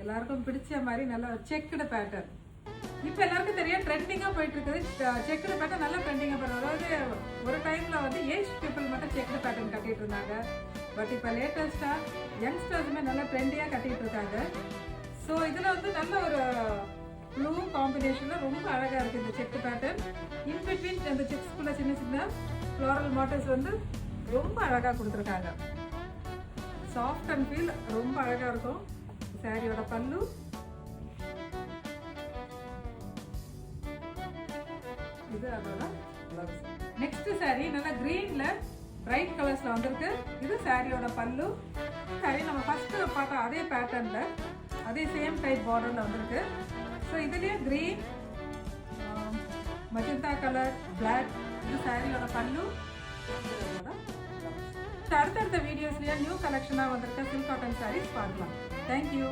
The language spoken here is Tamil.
எல்லாருக்கும் பிடிச்ச மாதிரி நல்ல செக்குடு பேட்டர்ன். இப்போ எல்லாருக்கும் தெரியும் ட்ரெண்டிங்காக போயிட்டு இருக்குது. செக்குடு பேட்டர்ன் நல்லா ட்ரெண்டிங்காக போயிடும். அதாவது ஒரு டைமில் வந்து ஏஜ் பீப்புள் மட்டும் செக்குடு பேட்டர்ன் கட்டிட்டு இருந்தாங்க. பட் இப்போ லேட்டஸ்ட்டாக யங்ஸ்டர்ஸுமே நல்லா ட்ரெண்டியாக கட்டிட்டு இருக்காங்க. ஸோ இதில் வந்து நல்ல ஒரு ப்ளூ காம்பினேஷனில் ரொம்ப அழகாக இருக்குது இந்த செக்கு பேட்டர்ன். இன்பிட்வீன் அந்த செக்ஸ்குள்ளே சின்ன சின்ன ஃப்ளாரல் மாடல்ஸ் வந்து ரொம்ப அழகாக கொடுத்துருக்காங்க. சாஃப்ட் அண்ட் ஃபீல் ரொம்ப அழகாக இருக்கும். சாரியோட பல்லு, இது அதோட ப்ளவுஸ். நெக்ஸ்ட் சாரி நல்லா கிரீன்ல பிரைட் கலர்ஸ்ல வந்திருக்கு. இது சாரியோட பல்லு. சாரி நம்ம ஃபர்ஸ்ட் பார்த்த அதே பேட்டர்ன்ல அதே சேம் டைப் பார்டர்ல வந்திருக்கு. ஸோ இதுலயே கிரீன், மஜந்தா கலர், பிளாக், இது சாரியோட பல்லு. அடுத்தடுத்த வீடியோஸ்லயே நியூ கலெக்ஷனா வந்திருக்க சில்க் காட்டன் சாரீஸ் பார்க்கலாம். தேங்க்யூ.